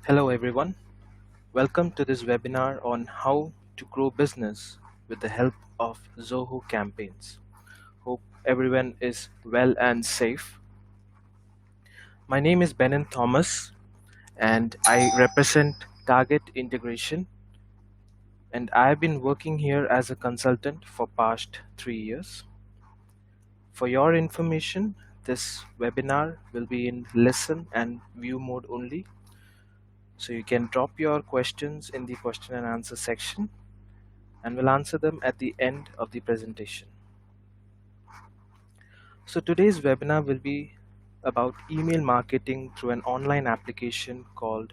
Hello everyone, welcome to this webinar on how to grow business with the help of Zoho campaigns. Hope everyone is well and safe. My name is Benin Thomas and I represent Target Integration, and I've been working here as a consultant for past 3 years. For your information, this webinar will be in listen and view mode only, so you can drop your questions in the question and answer section and we'll answer them at the end of the presentation. So today's webinar will be about email marketing through an online application called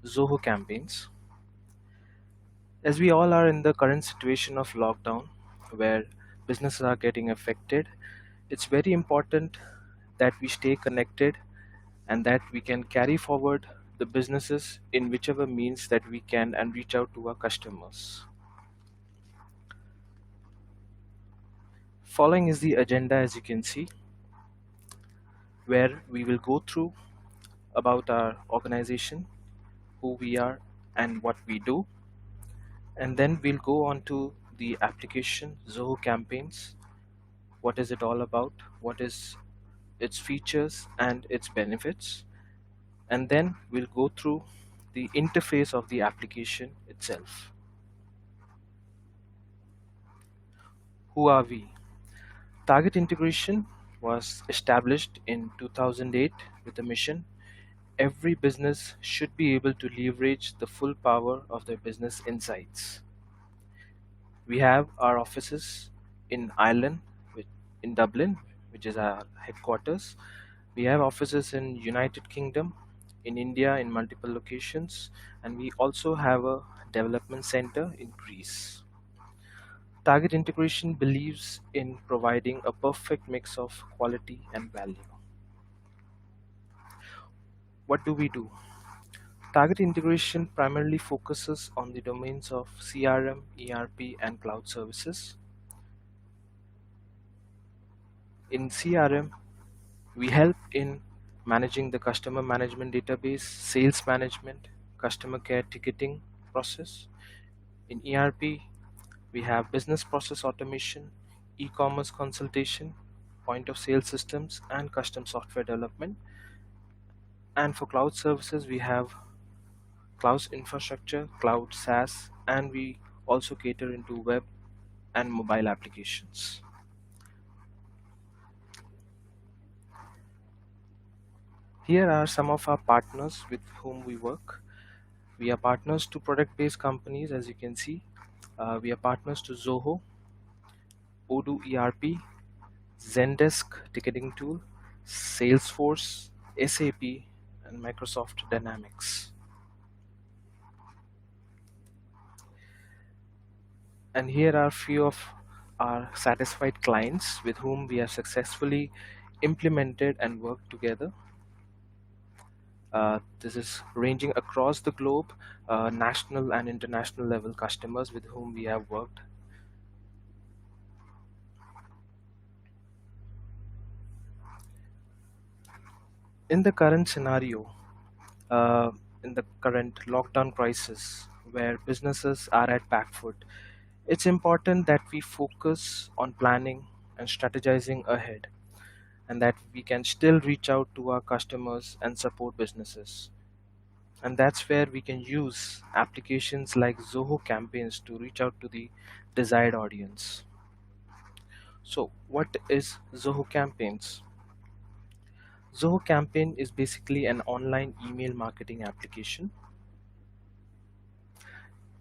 Zoho Campaigns. As we all are in the current situation of lockdown where businesses are getting affected, it's very important that we stay connected and that we can carry forward the businesses in whichever means that we can and reach out to our customers. Following is the agenda, as you can see, where we will go through about our organization, who we are and what we do, and then we'll go on to the application Zoho Campaigns. What is it all about? What is its features and its benefits? And then we'll go through the interface of the application itself. Who are we? Target Integration was established in 2008 with a mission: every business should be able to leverage the full power of their business insights. We have our offices in Ireland, in Dublin, which is our headquarters. We have offices in United Kingdom, in India in multiple locations, and we also have a development center in Greece. Target Integration believes in providing a perfect mix of quality and value. What do we do? Target Integration primarily focuses on the domains of CRM, ERP, and cloud services. In CRM, we help in managing the customer management database, sales management, customer care ticketing process. In ERP, we have business process automation, e-commerce consultation, point of sale systems, and custom software development. And for cloud services, we have cloud infrastructure, cloud SaaS, and we also cater into web and mobile applications. Here are some of our partners with whom we work. We are partners to product-based companies, as you can see. We are partners to Zoho, Odoo ERP, Zendesk ticketing tool, Salesforce, SAP, and Microsoft Dynamics. And here are a few of our satisfied clients with whom we have successfully implemented and worked together. This is ranging across the globe, national and international level customers with whom we have worked. In the current scenario, in the current lockdown crisis where businesses are at back foot, it's important that we focus on planning and strategizing ahead, and that we can still reach out to our customers and support businesses. And that's where we can use applications like Zoho Campaigns to reach out to the desired audience. So, what is Zoho Campaigns? Zoho Campaign is basically an online email marketing application.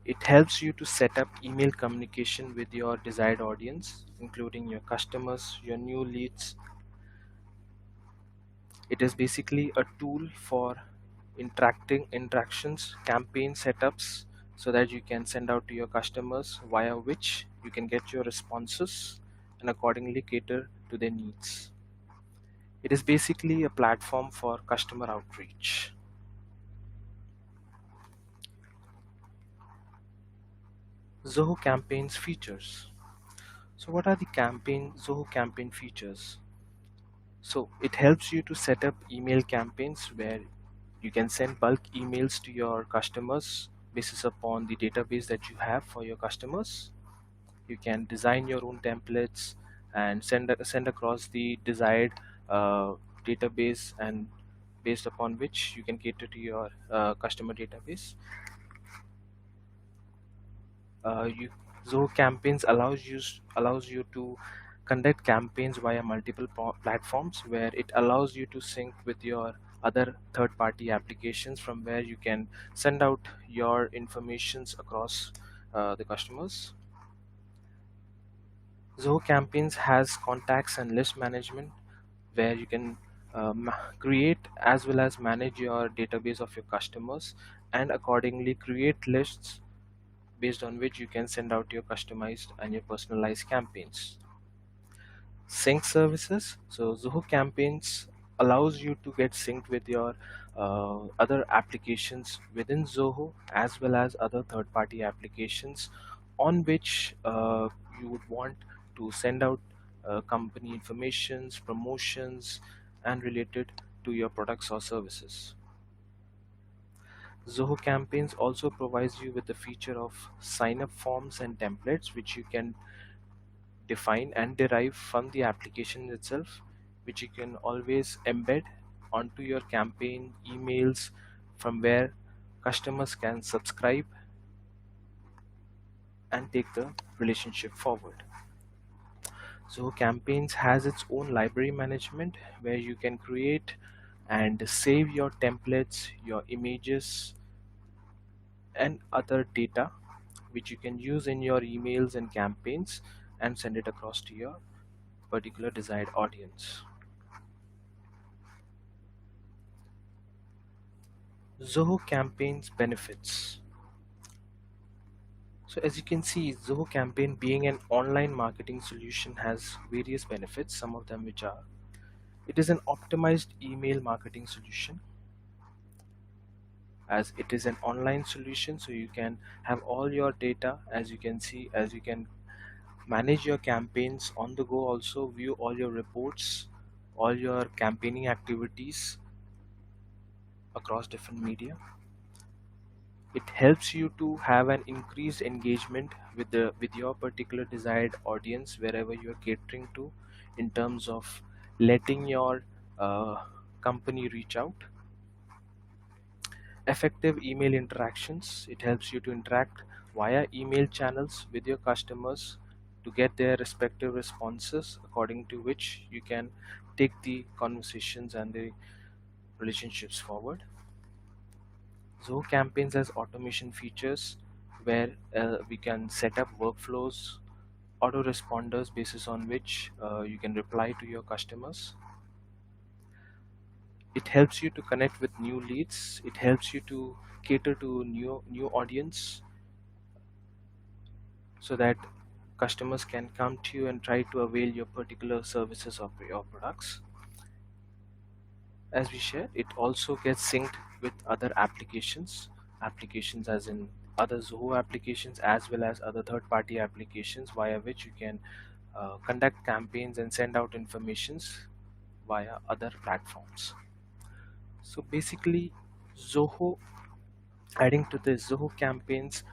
It helps you to set up email communication with your desired audience, including your customers, your new leads. It is basically a tool for interactions, campaign setups, so that you can send out to your customers, via which you can get your responses and accordingly cater to their needs. It is basically a platform for customer outreach. Zoho Campaigns features. So what are the Zoho Campaign features? So it helps you to set up email campaigns where You can send bulk emails to your customers basis upon the database that you have for your customers. You can design your own templates and send across the desired uh, database, and based upon which you can cater to your customer database. You Zoho Campaigns allows you to conduct campaigns via multiple platforms, where it allows you to sync with your other third-party applications, from where you can send out your informations across the customers. Zoho Campaigns has contacts and list management, where you can create as well as manage your database of your customers, and accordingly create lists based on which you can send out your customized and your personalized campaigns. Sync services. So Zoho Campaigns allows you to get synced with your other applications within Zoho, as well as other third-party applications on which you would want to send out company informations, promotions, and related to your products or services. Zoho Campaigns also provides you with the feature of sign-up forms and templates, which you can define and derive from the application itself, which you can always embed onto your campaign emails, from where customers can subscribe and take the relationship forward. Zoho Campaigns has its own library management, where you can create and save your templates, your images, and other data, which you can use in your emails and campaigns and send it across to your particular desired audience. Zoho Campaigns benefits. So as you can see, Zoho Campaign, being an online marketing solution, has various benefits, some of them which are: it is an optimized email marketing solution, as it is an online solution, so you can have all your data, as you can see, as you can manage your campaigns on the go, also view all your reports, all your campaigning activities across different media. It helps you to have an increased engagement with your particular desired audience, wherever you're catering to, in terms of letting your uh, company reach out. Effective email interactions. It helps you to interact via email channels with your customers to get their respective responses, according to which you can take the conversations and the relationships forward. Zoho Campaigns has automation features, where we can set up workflows, autoresponders, basis on which you can reply to your customers. It helps you to connect with new leads. It helps you to cater to new audience, so that customers can come to you and try to avail your particular services or your products. As we shared, it also gets synced with other applications as in other Zoho applications, as well as other third-party applications, via which you can conduct campaigns and send out informations via other platforms. So basically, Zoho, adding to this, Zoho Campaigns,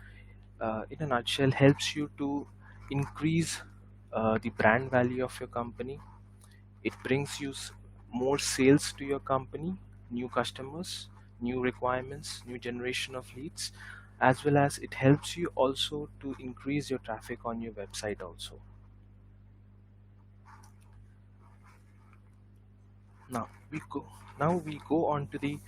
in a nutshell, helps you to increase the brand value of your company. It brings you more sales to your company, new customers, new requirements, new generation of leads, as well as it helps you also to increase your traffic on your website also. Now we go. Now we go on to the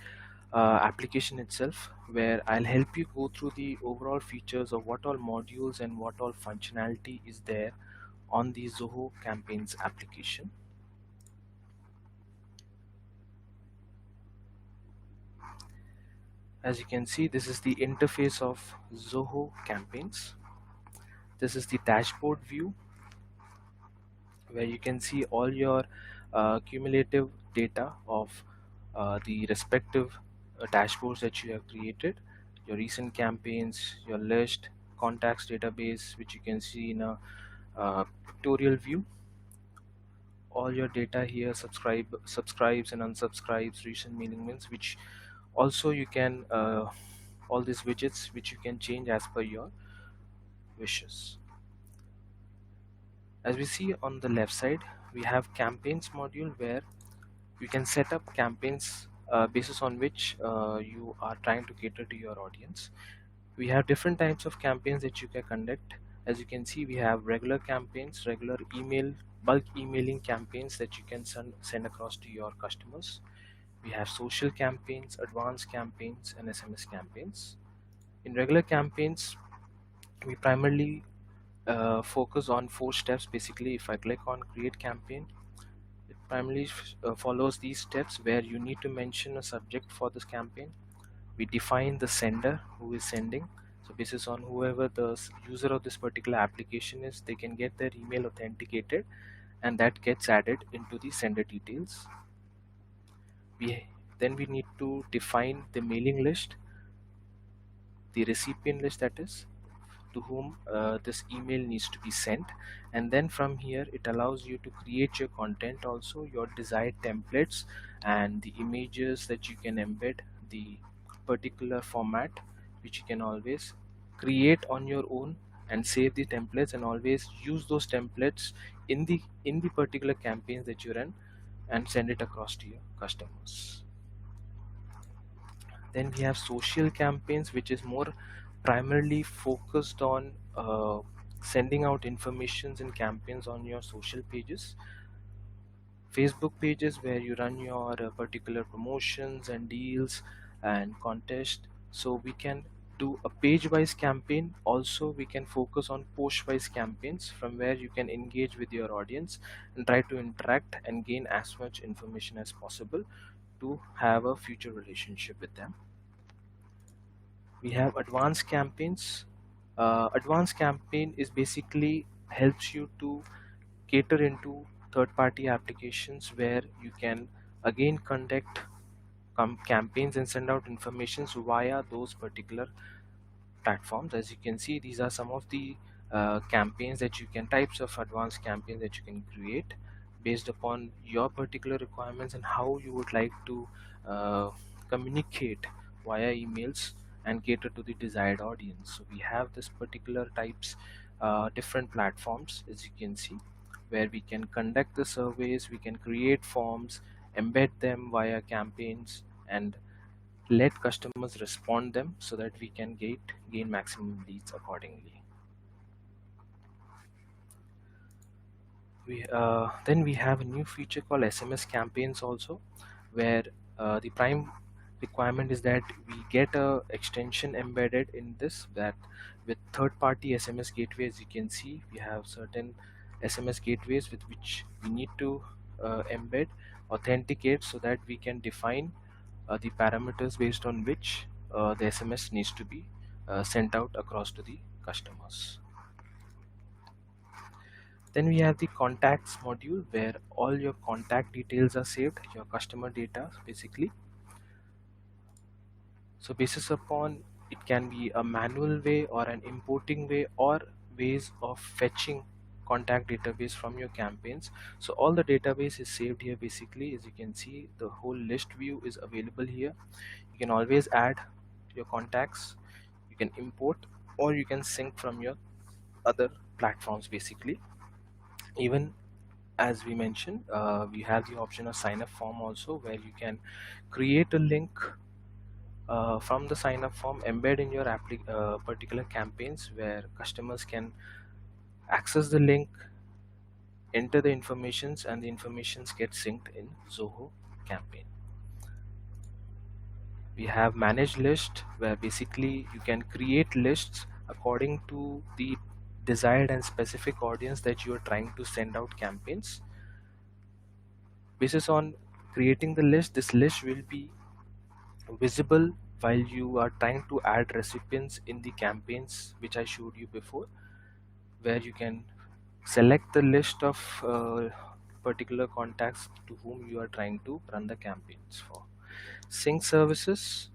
application itself, where I'll help you go through the overall features of what all modules and what all functionality is there on the Zoho Campaigns application. As you can see, this is the interface of Zoho Campaigns. This is the dashboard view, where you can see all your cumulative data of the respective dashboards that you have created, your recent campaigns, your list, contacts database, which you can see in a pictorial view. All your data here, subscribes and unsubscribes, recent meaning, which Also, you can all these widgets which you can change as per your wishes. As we see on the left side, we have campaigns module where you can set up campaigns basis on which you are trying to cater to your audience. We have different types of campaigns that you can conduct. As you can see, we have regular campaigns, regular email, bulk emailing campaigns that you can send across to your customers. We have social campaigns, advanced campaigns, and SMS campaigns. In regular campaigns, we primarily focus on 4 steps. Basically, if I click on create campaign, it primarily follows these steps where you need to mention a subject for this campaign. We define the sender who is sending. So basis on whoever the user of this particular application is, they can get their email authenticated, and that gets added into the sender details. We then we need to define the mailing list, the recipient list, that is, to whom this email needs to be sent. And then from here it allows you to create your content, also your desired templates and the images that you can embed, the particular format which you can always create on your own and save the templates and always use those templates in the particular campaigns that you run and send it across to your customers. Then we have social campaigns, which is more primarily focused on sending out informations and campaigns on your social pages, Facebook pages, where you run your particular promotions and deals and contests. So we can do a page-wise campaign. Also, we can focus on post-wise campaigns from where you can engage with your audience and try to interact and gain as much information as possible to have a future relationship with them. We have advanced campaigns. Advanced campaign is basically helps you to cater into third-party applications where you can again conduct campaigns and send out informations via those particular platforms. As you can see, these are some of the campaigns that you can types of advanced campaigns that you can create based upon your particular requirements and how you would like to uh, communicate via emails and cater to the desired audience. So we have this particular types, different platforms, as you can see, where we can conduct the surveys, we can create forms, embed them via campaigns, and let customers respond them so that we can gain maximum leads accordingly. Then we have a new feature called SMS campaigns also, where the prime requirement is that we get a extension embedded in this, that with third-party SMS gateways, you can see we have certain SMS gateways with which we need to embed, authenticate, so that we can define the parameters based on which the SMS needs to be sent out across to the customers. Then we have the contacts module where all your contact details are saved, your customer data basically. So basis upon it can be a manual way or an importing way or ways of fetching contact database from your campaigns. So all the database is saved here basically. As you can see, the whole list view is available here. You can always add your contacts, you can import, or you can sync from your other platforms basically. Even as we mentioned, we have the option of sign up form also, where you can create a link from the sign up form, embed in your particular campaigns, where customers can access the link, enter the informations, and the informations get synced in Zoho campaign. We have managed list, where basically you can create lists according to the desired and specific audience that you are trying to send out campaigns. Basis on creating the list, this list will be visible while you are trying to add recipients in the campaigns which I showed you before, where you can select the list of particular contacts to whom you are trying to run the campaigns for. Sync services.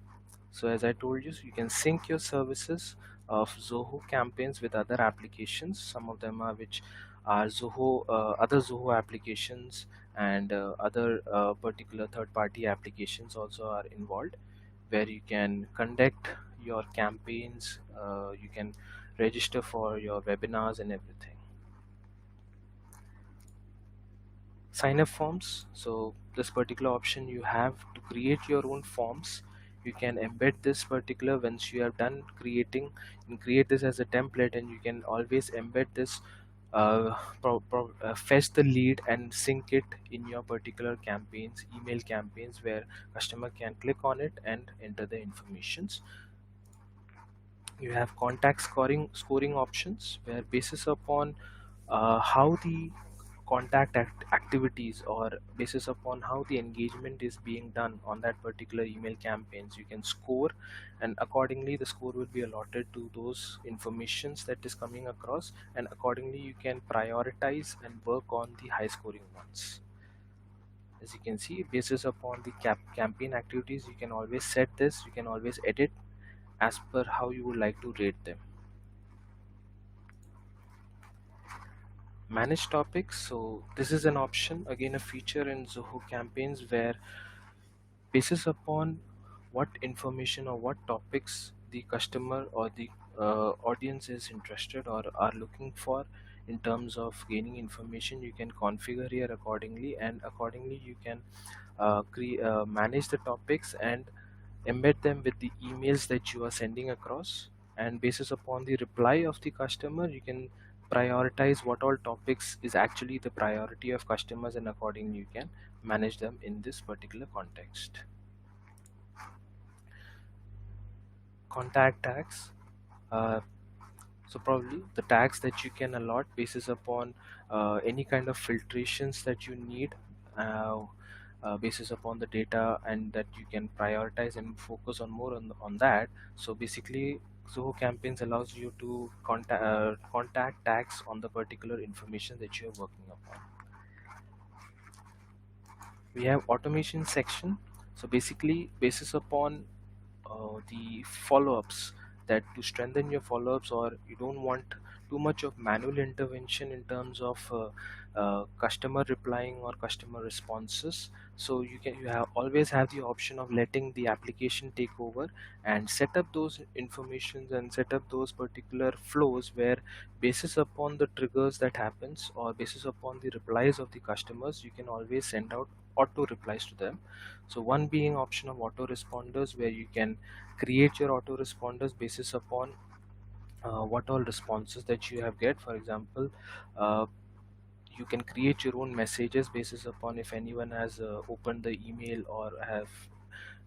So as I told you, so you can sync your services of Zoho campaigns with other applications. Some of them are which are Zoho, other Zoho applications, and other particular third-party applications also are involved. where you can conduct your campaigns, you can register for your webinars and everything. Sign up forms. So this particular option, you have to create your own forms. You can embed this particular once you have done creating, and create this as a template, and you can always embed this, fetch the lead and sync it in your particular campaigns, email campaigns, where customer can click on it and enter the informations. You have contact scoring options, where basis upon how the activities, or basis upon how the engagement is being done on that particular email campaigns, you can score, and accordingly the score will be allotted to those informations that is coming across, and accordingly you can prioritize and work on the high scoring ones. As you can see, basis upon the campaign activities, you can always set this, you can always edit as per how you would like to rate them. Manage topics. So this is an option, again a feature in Zoho campaigns, where basis upon what information or what topics the customer or the audience is interested or are looking for in terms of gaining information, you can configure here accordingly, and accordingly you can manage the topics and embed them with the emails that you are sending across, and basis upon the reply of the customer, you can prioritize what all topics is actually the priority of customers, and accordingly you can manage them in this particular context. Contact tags. uh, so probably the tags that you can allot basis upon any kind of filtrations that you need, uh, basis upon the data, and that you can prioritize and focus on more on that. So basically Zoho campaigns allows you to contact tags on the particular information that you are working upon. We have automation section. So basically basis upon the follow-ups, that to strengthen your follow-ups, or you don't want too much of manual intervention in terms of customer replying or customer responses, so you have always have the option of letting the application take over and set up those informations and set up those particular flows, where basis upon the triggers that happens or basis upon the replies of the customers, you can always send out auto replies to them. So one being option of autoresponders, where you can create your autoresponders basis upon what all responses that you have get. For example, uh, you can create your own messages basis upon if anyone has opened the email or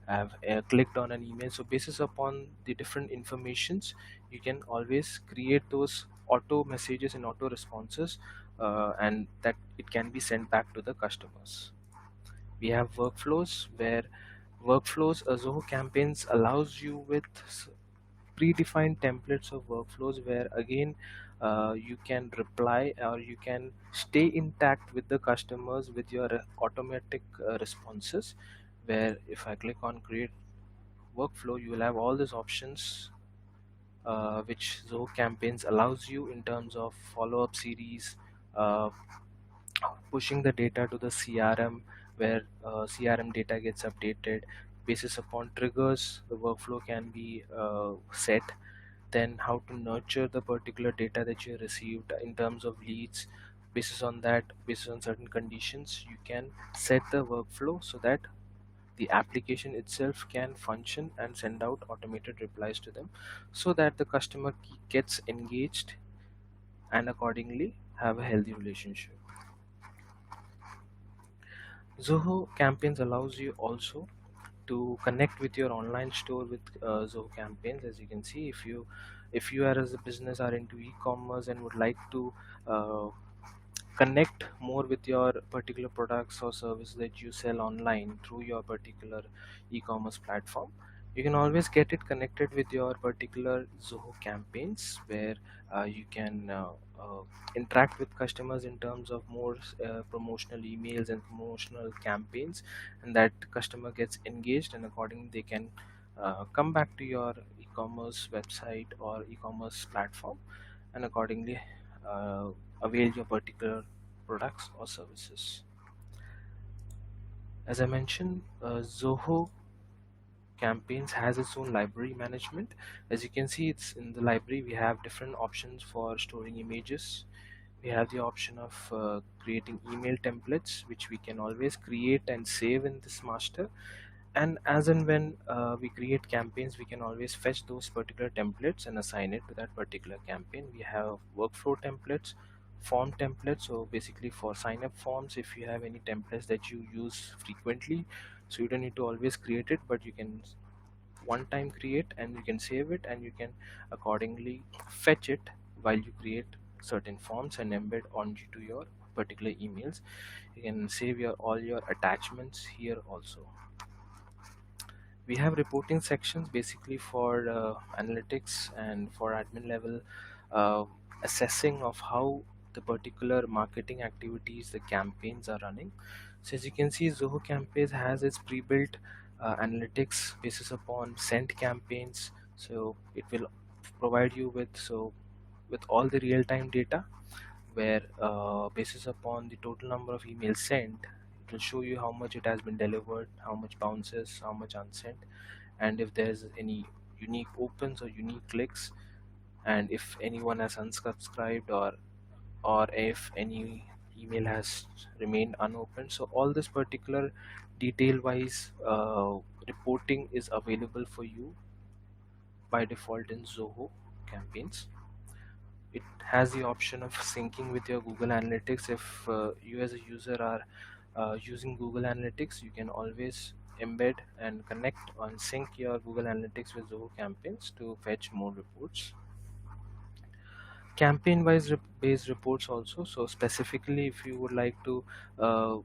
have clicked on an email. So basis upon the different informations, you can always create those auto messages and auto responses, and that it can be sent back to the customers. We have workflows, where Zoho campaigns allows you with predefined templates of workflows, where again you can reply or you can stay intact with the customers with your automatic responses, where if I click on create workflow, you will have all these options which Zoho campaigns allows you in terms of follow-up series, uh, pushing the data to the CRM, where CRM data gets updated basis upon triggers. The workflow can be set. Then how to nurture the particular data that you received in terms of leads. Basis on that, based on certain conditions, you can set the workflow so that the application itself can function and send out automated replies to them, so that the customer gets engaged and accordingly have a healthy relationship. Zoho campaigns allows you also to connect with your online store with Zoho campaigns. As you can see, if you are as a business are into e-commerce and would like to uh, connect more with your particular products or services that you sell online through your particular e-commerce platform, you can always get it connected with your particular Zoho campaigns, where you can interact with customers in terms of more promotional emails and promotional campaigns, and that customer gets engaged, and accordingly they can come back to your e-commerce website or e-commerce platform, and accordingly uh, avail your particular products or services. As I mentioned, Zoho Campaigns has its own library management. As you can see, it's in the library we have different options for storing images. We have the option of creating email templates, which we can always create and save in this master. And as and when we create campaigns, we can always fetch those particular templates and assign it to that particular campaign. We have workflow templates, form templates. So basically for sign up forms, if you have any templates that you use frequently, so you don't need to always create it, but you can one time create and you can save it, and you can accordingly fetch it while you create certain forms and embed onto your particular emails. You can save your all your attachments here also. We have reporting sections basically for analytics and for admin level uh, assessing of how the particular marketing activities, the campaigns are running. So as you can see, Zoho Campaigns has its pre-built analytics basis upon sent campaigns. So it will provide you with with all the real-time data, where basis upon the total number of emails sent, it will show you how much it has been delivered, how much bounces, how much unsent, and if there's any unique opens or unique clicks, and if anyone has unsubscribed, or if any email has remained unopened. So all this particular detail wise reporting is available for you by default in Zoho Campaigns. It has the option of syncing with your Google Analytics. If you as a user are using Google Analytics, you can always embed and connect and sync your Google Analytics with Zoho Campaigns to fetch more reports. Campaign wise based reports also. So specifically, if you would like to uh,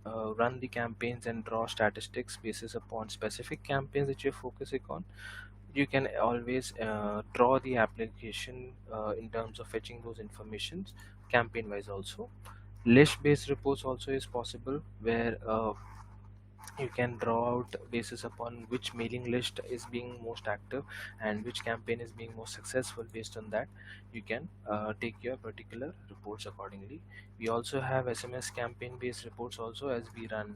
run the campaigns and draw statistics basis upon specific campaigns that you're focusing on, you can always draw the application in terms of fetching those informations campaign wise also. List based reports also is possible, where you can draw out basis upon which mailing list is being most active and which campaign is being most successful. Based on that, you can take your particular reports accordingly. We also have SMS campaign based reports also, as we run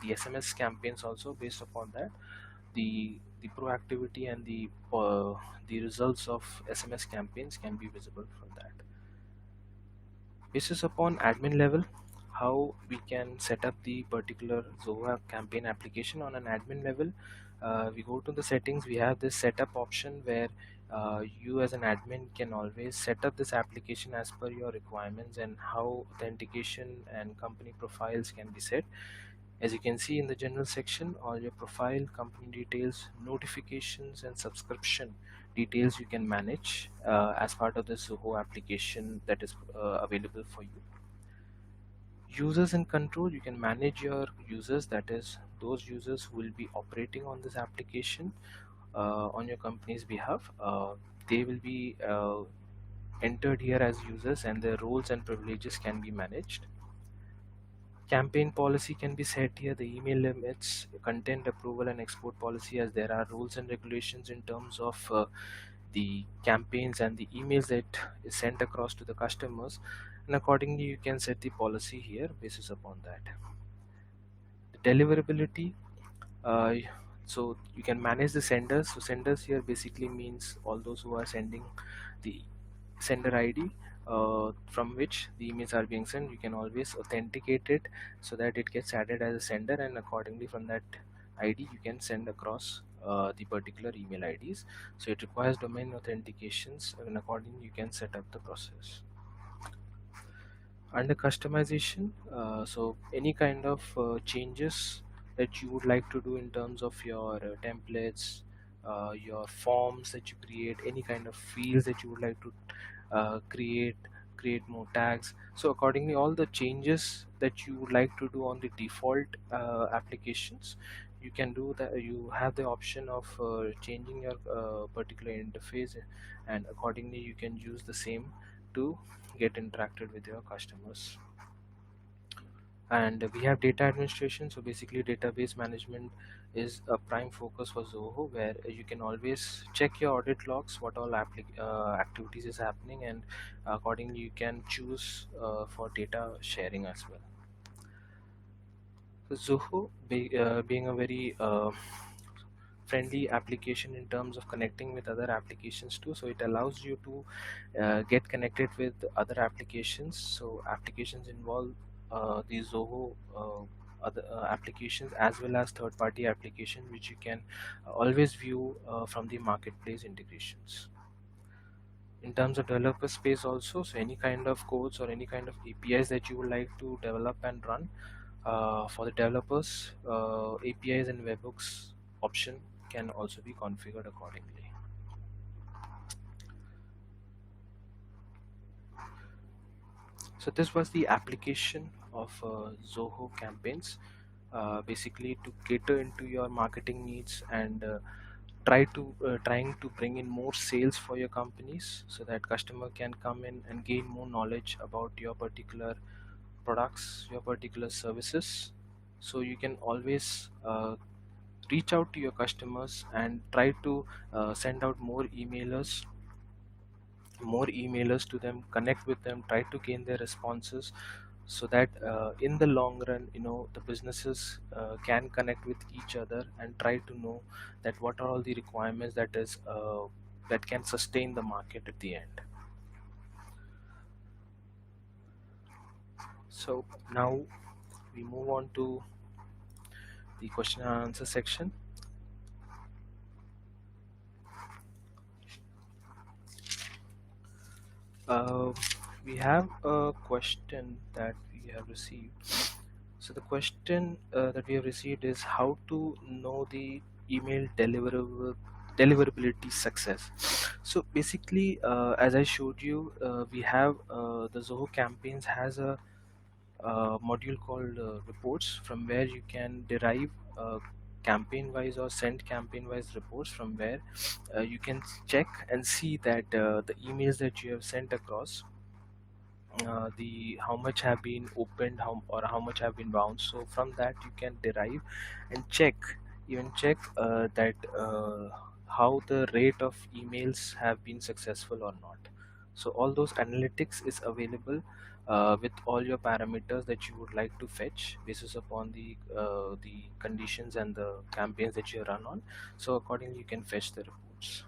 the SMS campaigns also. Based upon that, the proactivity and the results of SMS campaigns can be visible from that. Basis upon admin level, how we can set up the particular Zoho campaign application on an admin level. We go to the settings. We have this setup option where you as an admin can always set up this application as per your requirements and how authentication and company profiles can be set. As you can see in the general section, all your profile, company details, notifications, and subscription details you can manage as part of the Zoho application that is available for you. Users and control, you can manage your users, that is those users who will be operating on this application on your company's behalf. They will be entered here as users, and their roles and privileges can be managed. Campaign policy can be set here, the email limits, content approval and export policy, as there are rules and regulations in terms of the campaigns and the emails that is sent across to the customers, and accordingly you can set the policy here basis upon that. The deliverability, uh, so you can manage the senders. So senders here basically means all those who are sending the sender ID from which the emails are being sent. You can always authenticate it so that it gets added as a sender, and accordingly from that ID you can send across the particular email IDs. So it requires domain authentications, and accordingly you can set up the process. Under customization, so any kind of changes that you would like to do in terms of your templates, your forms that you create, any kind of fields that you would like to create more tags. So accordingly, all the changes that you would like to do on the default applications, you can do that. You have the option of changing your particular interface, and accordingly you can use the same to get interacted with your customers. And we have data administration. So basically database management is a prime focus for Zoho, where you can always check your audit logs, what all activities is happening, and accordingly you can choose for data sharing as well. So Zoho being a very friendly application in terms of connecting with other applications too. So it allows you to get connected with other applications. So applications involve the Zoho other applications as well as third party application, which you can always view from the marketplace integrations. In terms of developer space also, so any kind of codes or any kind of APIs that you would like to develop and run for the developers, APIs and webhooks option can also be configured accordingly. So this was the application of Zoho campaigns, basically to cater into your marketing needs and trying to bring in more sales for your companies, so that customer can come in and gain more knowledge about your particular products, your particular services. So you can always reach out to your customers and try to send out more emailers to them, connect with them, try to gain their responses, so that in the long run, the businesses can connect with each other and try to know that what are all the requirements that can sustain the market at the end. So now we move on to the question and answer section. Uh, we have a question that we have received. So the question that we have received is how to know the email deliverability success. So basically, as I showed you, we have the Zoho campaigns has a module called reports, from where you can derive campaign wise or send campaign wise reports, from where you can check and see that the emails that you have sent across, the how much have been opened, how much have been bounced. So from that you can derive and check that how the rate of emails have been successful or not. So all those analytics is available with all your parameters that you would like to fetch basis upon the conditions and the campaigns that you run on. So accordingly you can fetch the reports.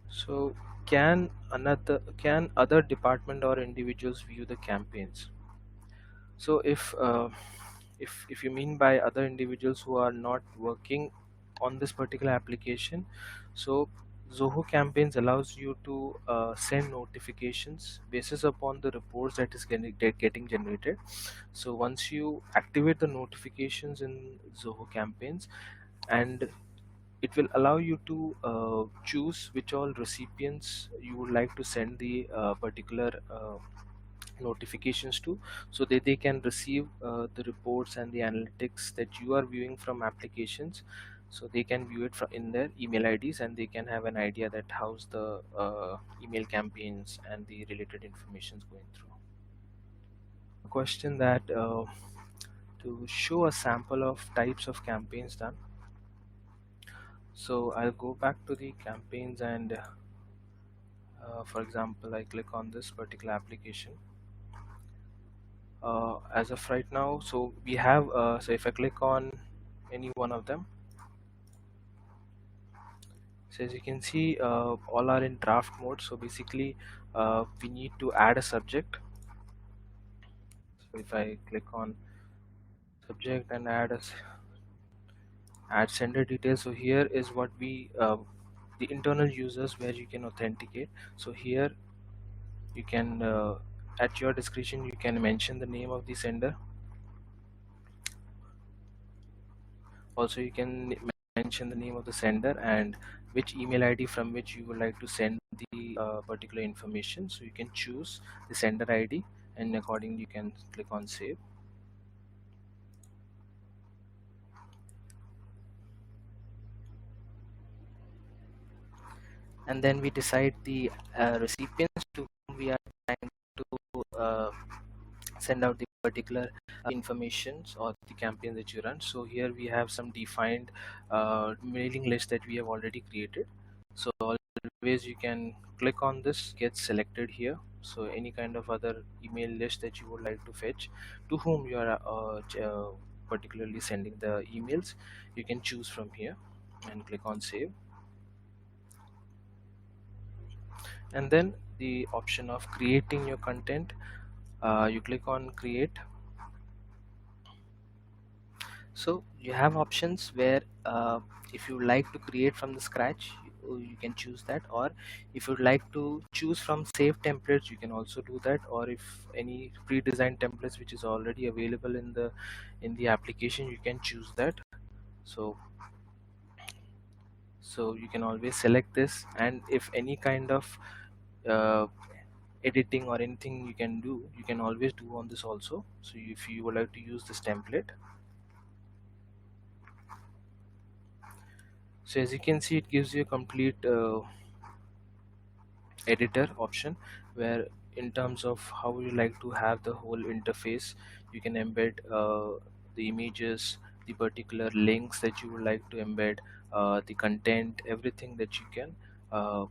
So can other department or individuals view the campaigns? So if you mean by other individuals who are not working on this particular application, so Zoho campaigns allows you to send notifications basis upon the reports that is getting generated. So once you activate the notifications in Zoho campaigns, and it will allow you to choose which all recipients you would like to send the particular notifications to, so that they can receive the reports and the analytics that you are viewing from applications. So they can view it from in their email IDs, and they can have an idea that how's the email campaigns and the related information is going through. A question that to show a sample of types of campaigns done. So I'll go back to the campaigns, and for example, I click on this particular application. As of right now, so we have, so if I click on any one of them, so as you can see, all are in draft mode. So basically, we need to add a subject. So if I click on subject and add sender details, so here is what we the internal users where you can authenticate. So here you can at your discretion you can mention the name of the sender. Also you can mention the name of the sender and which email ID from which you would like to send the particular information. So you can choose the sender ID, and accordingly you can click on save. And then we decide the recipients to whom we are trying to send out the particular informations or the campaign that you run. So here we have some defined mailing list that we have already created. So always you can click on this, get selected here. So any kind of other email list that you would like to fetch, to whom you are particularly sending the emails, you can choose from here. and click on save. And then the option of creating your content, you click on create. So you have options where if you like to create from the scratch, you can choose that, or if you'd like to choose from save templates, you can also do that, or if any pre-designed templates which is already available in the application, you can choose that. So you can always select this, and if any kind of uh, editing or anything you can do, you can always do on this also. So if you would like to use this template, so as you can see, it gives you a complete editor option, where in terms of how you like to have the whole interface, you can embed the images, the particular links that you would like to embed, the content, everything that you can uh,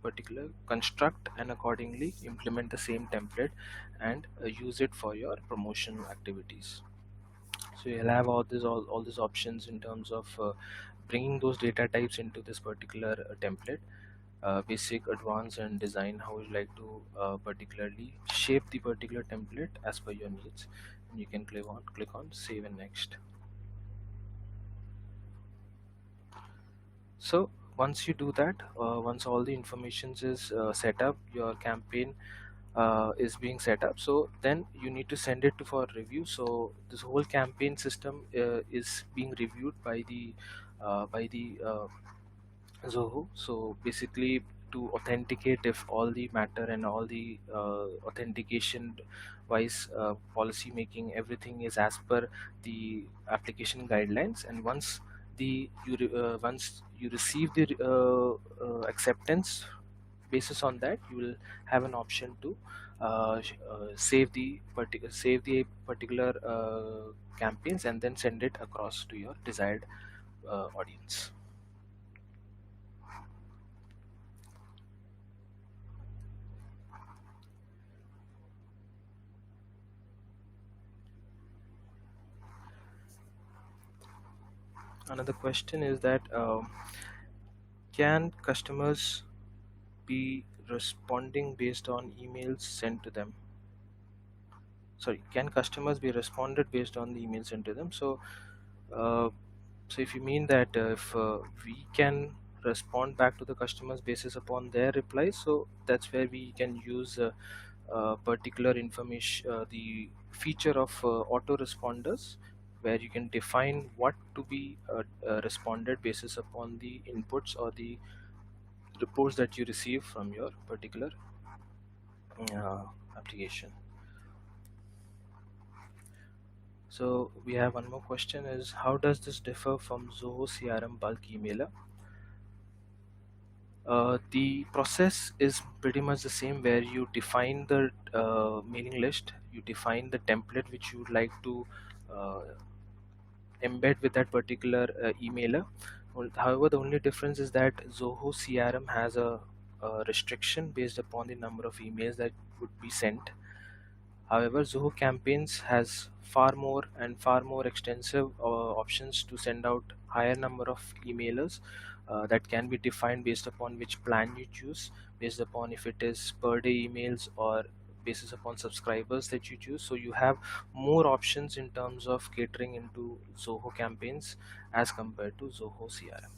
particular construct and accordingly implement the same template and use it for your promotion activities. So you'll have all these options in terms of bringing those data types into this particular template, basic, advanced, and design, how you like to particularly shape the particular template as per your needs. And you can click on save and next. So once you do that, once all the informations is set up, your campaign is being set up, so then you need to send it to for review. So this whole campaign system is being reviewed by the Zoho. So basically, to authenticate if all the matter and all the authentication wise policy making, everything is as per the application guidelines. And once you receive the acceptance, basis on that, you will have an option to save the particular campaigns and then send it across to your desired audience. Another question is that can customers be responding based on emails sent to them? Sorry, can customers be responded based on the emails sent to them? Uh, so if you mean that if we can respond back to the customers basis upon their replies, so that's where we can use particular information, the feature of autoresponders, where you can define what to be responded basis upon the inputs or the reports that you receive from your particular uh, application. So we have one more question is, how does this differ from Zoho CRM bulk emailer? The process is pretty much the same, where you define the mailing list, you define the template which you would like to uh, embed with that particular emailer. However, the only difference is that Zoho CRM has a restriction based upon the number of emails that would be sent. However, Zoho Campaigns has far more extensive options to send out higher number of emailers that can be defined based upon which plan you choose, based upon if it is per day emails or basis upon subscribers that you choose. So you have more options in terms of catering into Zoho Campaigns as compared to Zoho CRM.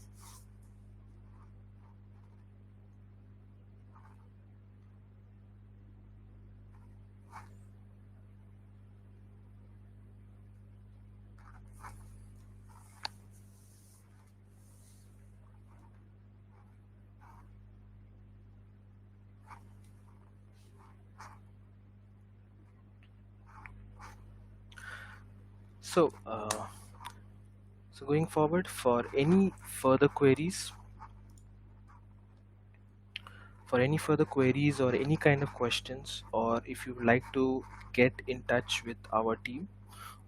So, going forward, for any further queries or any kind of questions, or if you would like to get in touch with our team,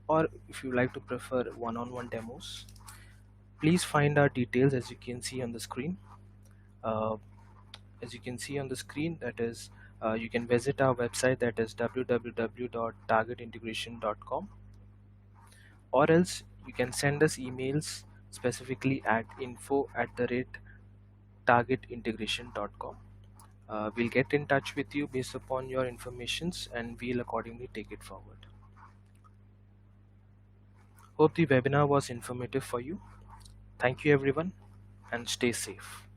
or if you like to prefer one-on-one demos, please find our details as you can see on the screen. Uh, as you can see on the screen, that is, you can visit our website, that is www.targetintegration.com, or else you can send us emails specifically at info@targetintegration.com. We'll get in touch with you based upon your informations and we'll accordingly take it forward. Hope the webinar was informative for you. Thank you everyone and stay safe.